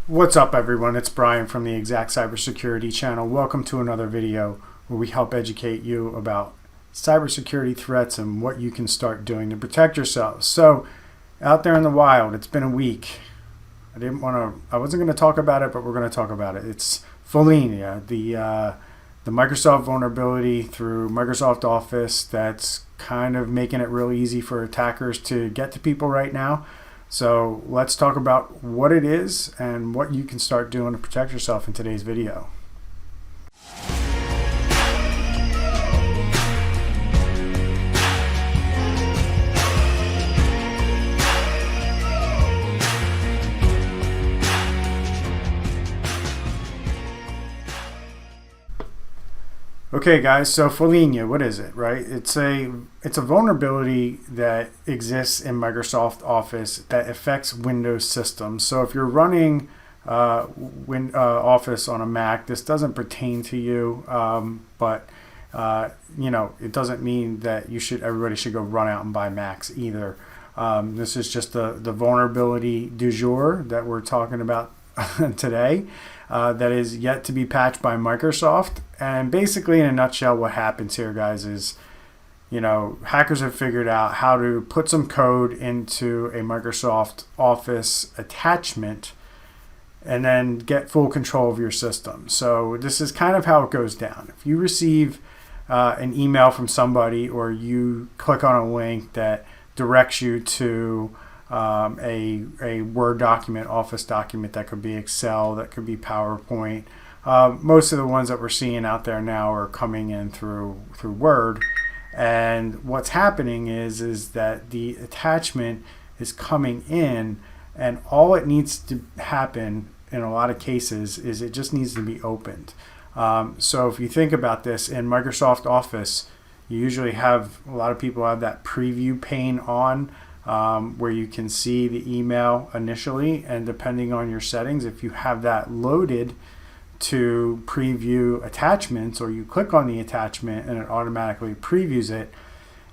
What's up, everyone? It's Brian from the Exact Cybersecurity channel. Welcome to another video where we help educate you about cybersecurity threats and what you can start doing to protect yourselves. So, out there in the wild, it's been a week. I wasn't going to talk about it, but we're going to talk about it. It's Follina, the Microsoft vulnerability through Microsoft Office that's kind of making it real easy for attackers to get to people right now. So let's talk about what it is and what you can start doing to protect yourself in today's video. Okay, guys, so Follina, what is it, right? It's a vulnerability that exists in Microsoft Office that affects Windows systems. So if you're running Office on a Mac, this doesn't pertain to you, but it doesn't mean that everybody should go run out and buy Macs either. This is just the vulnerability du jour that we're talking about today. That is yet to be patched by Microsoft. And basically, in a nutshell, what happens here, guys, is hackers have figured out how to put some code into a Microsoft Office attachment and then get full control of your system. So this is kind of how it goes down. If you receive an email from somebody, or you click on a link that directs you to a Word document, Office document, that could be Excel, that could be PowerPoint. Most of the ones that we're seeing out there now are coming in through Word. And what's happening is that the attachment is coming in, and all it needs to happen in a lot of cases is it just needs to be opened. So if you think about this, in Microsoft Office, you usually have, a lot of people have that preview pane on, where you can see the email initially, and depending on your settings, if you have that loaded to preview attachments, or you click on the attachment and it automatically previews it,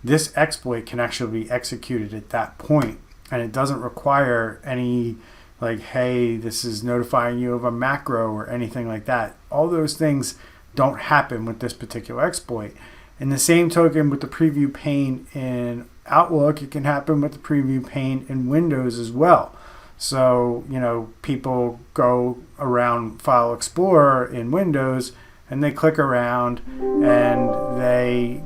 this exploit can actually be executed at that point, and it doesn't require any hey, this is notifying you of a macro or anything like that. All those things don't happen with this particular exploit. In the same token, with the preview pane in Outlook, it can happen with the preview pane in Windows as well. So, people go around File Explorer in Windows, and they click around and they,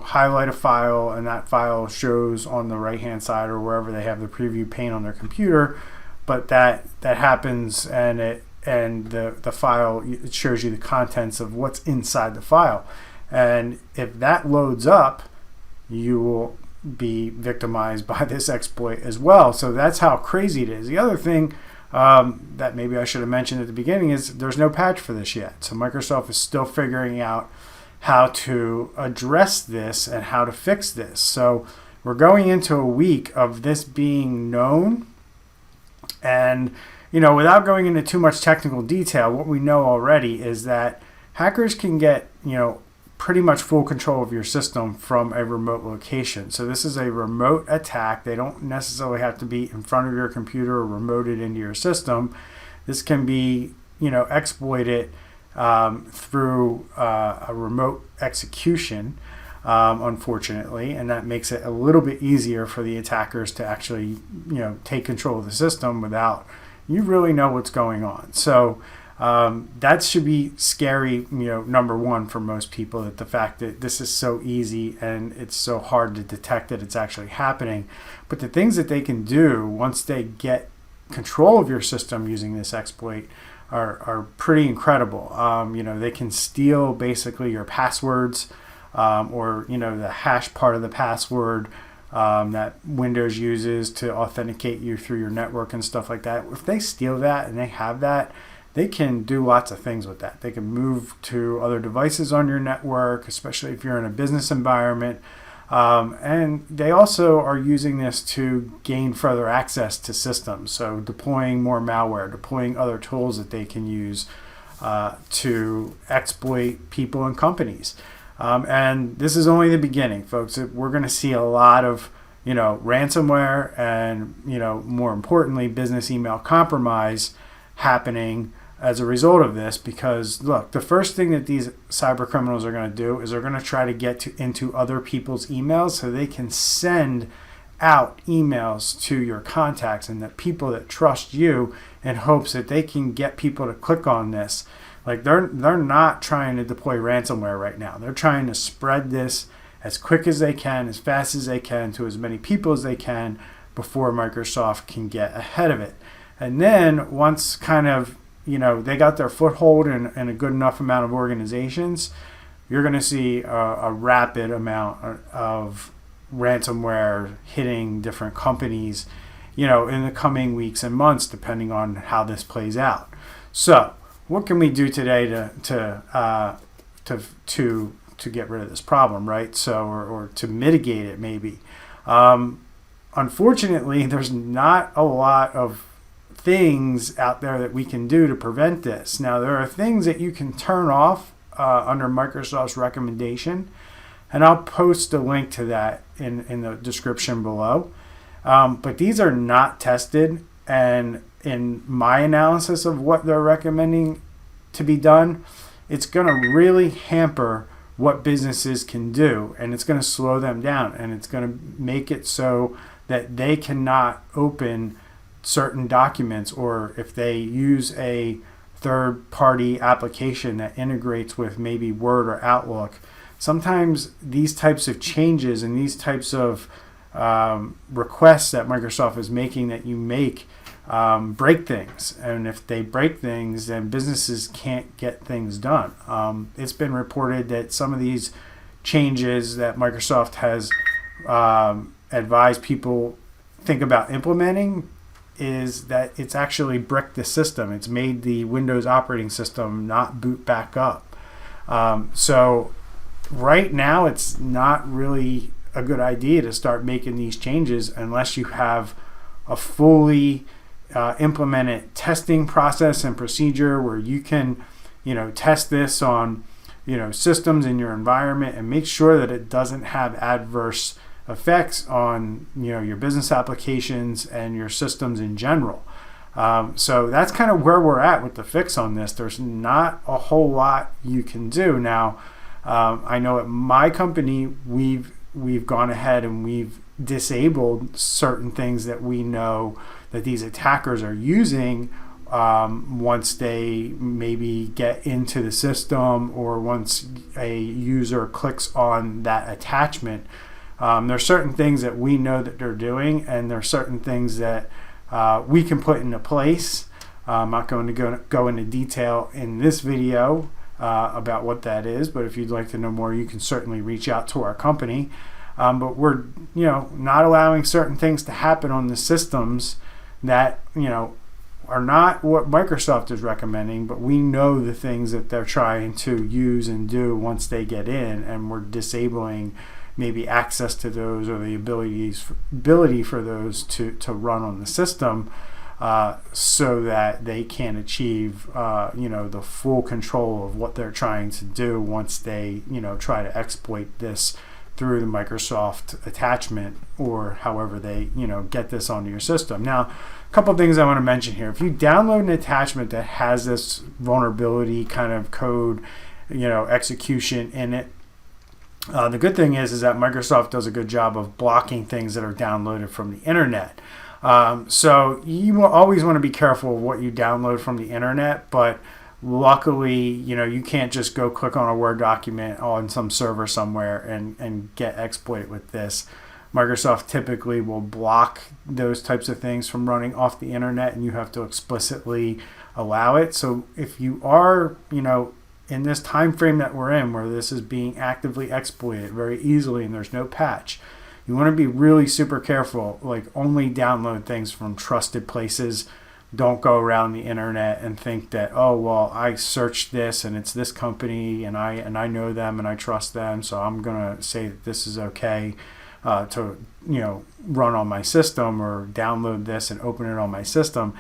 highlight a file, and that file shows on the right-hand side or wherever they have the preview pane on their computer. But that happens, and the file, it shows you the contents of what's inside the file. And if that loads up, you will be victimized by this exploit as well. So that's how crazy it is. The other thing that maybe I should have mentioned at the beginning is there's no patch for this yet. So Microsoft is still figuring out how to address this and how to fix this. So we're going into a week of this being known. And, without going into too much technical detail, what we know already is that hackers can get, pretty much full control of your system from a remote location. So this is a remote attack. They don't necessarily have to be in front of your computer or remoted into your system. This can be, exploited through a remote execution, unfortunately, and that makes it a little bit easier for the attackers to actually, take control of the system without you really know what's going on. So that should be scary, number one for most people, that the fact that this is so easy and it's so hard to detect that it's actually happening. But the things that they can do once they get control of your system using this exploit are pretty incredible. They can steal basically your passwords, or the hash part of the password that Windows uses to authenticate you through your network and stuff like that. If they steal that and they have that, they can do lots of things with that. They can move to other devices on your network, especially if you're in a business environment. And they also are using this to gain further access to systems. So deploying more malware, deploying other tools that they can use to exploit people and companies. And this is only the beginning, folks. We're going to see a lot of ransomware and, more importantly, business email compromise happening as a result of this, because look, the first thing that these cyber criminals are going to do is they're going to try to get into other people's emails so they can send out emails to your contacts and the people that trust you in hopes that they can get people to click on this. Like they're not trying to deploy ransomware right now. They're trying to spread this as quick as they can, as fast as they can, to as many people as they can before Microsoft can get ahead of it. And then once kind of, they got their foothold in a good enough amount of organizations, you're going to see a rapid amount of ransomware hitting different companies, in the coming weeks and months, depending on how this plays out. So, what can we do today to get rid of this problem, right? So, or to mitigate it, maybe. Unfortunately, there's not a lot of things out there that we can do to prevent this. Now, there are things that you can turn off under Microsoft's recommendation, and I'll post a link to that in the description below. But these are not tested, and in my analysis of what they're recommending to be done, it's going to really hamper what businesses can do, and it's going to slow them down, and it's going to make it so that they cannot open certain documents, or if they use a third-party application that integrates with maybe Word or Outlook, sometimes these types of changes and these types of requests that Microsoft is making that you make break things. And if they break things, then businesses can't get things done. It's been reported that some of these changes that Microsoft has advised people think about implementing is that it's actually bricked the system. It's made the Windows operating system not boot back up. So right now, it's not really a good idea to start making these changes unless you have a fully implemented testing process and procedure where you can, test this on, systems in your environment and make sure that it doesn't have adverse effects on, your business applications and your systems in general. So that's kind of where we're at with the fix on this. There's not a whole lot you can do now. I know at my company, we've gone ahead and we've disabled certain things that we know that these attackers are using once they maybe get into the system, or once a user clicks on that attachment. There's certain things that we know that they're doing, and there's certain things that we can put into place. I'm not going to go into detail in this video about what that is, but if you'd like to know more, you can certainly reach out to our company. But we're not allowing certain things to happen on the systems that are not what Microsoft is recommending, but we know the things that they're trying to use and do once they get in, and we're disabling maybe access to those, or the ability for those to run on the system, so that they can achieve the full control of what they're trying to do once they try to exploit this through the Microsoft attachment, or however they get this onto your system. Now, a couple of things I want to mention here. If you download an attachment that has this vulnerability kind of code execution in it, the good thing is that Microsoft does a good job of blocking things that are downloaded from the internet. So you will always want to be careful of what you download from the internet, but luckily, you can't just go click on a Word document on some server somewhere and get exploited with this. Microsoft typically will block those types of things from running off the internet, and you have to explicitly allow it. So if you are, in this time frame that we're in, where this is being actively exploited very easily and there's no patch, you want to be really super careful. Like, only download things from trusted places. Don't go around the internet and think that, oh, well, I searched this and it's this company and I know them and I trust them, so I'm gonna say that this is okay to run on my system, or download this and open it on my system.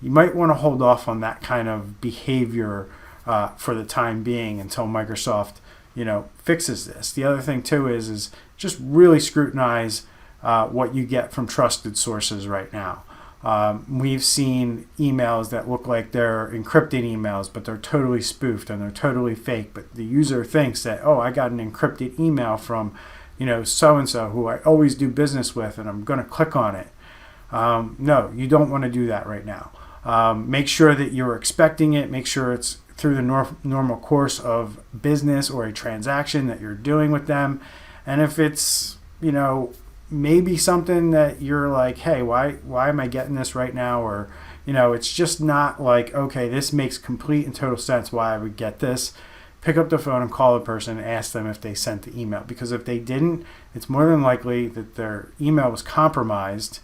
You might want to hold off on that kind of behavior for the time being until Microsoft fixes this. The other thing too is just really scrutinize what you get from trusted sources right now. We've seen emails that look like they're encrypted emails, but they're totally spoofed and they're totally fake. But the user thinks that, oh, I got an encrypted email from, so-and-so who I always do business with, and I'm going to click on it. No, you don't want to do that right now. Make sure that you're expecting it. Make sure it's through the normal course of business or a transaction that you're doing with them. And if it's, maybe something that you're like, hey, why am I getting this right now? Or, it's just not like, okay, this makes complete and total sense why I would get this. Pick up the phone and call the person and ask them if they sent the email. Because if they didn't, it's more than likely that their email was compromised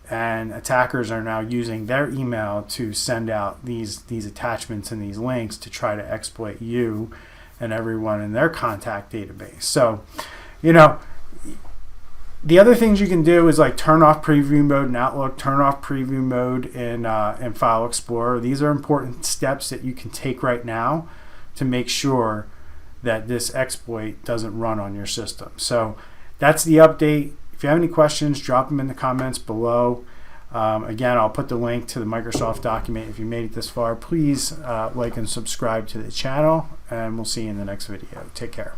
and attackers are now using their email to send out these attachments and these links to try to exploit you and everyone in their contact database. So, the other things you can do is like turn off preview mode in Outlook, turn off preview mode in File Explorer. These are important steps that you can take right now to make sure that this exploit doesn't run on your system. So that's the update. If you have any questions, drop them in the comments below. Again, I'll put the link to the Microsoft document. If you made it this far, please like and subscribe to the channel, and we'll see you in the next video. Take care.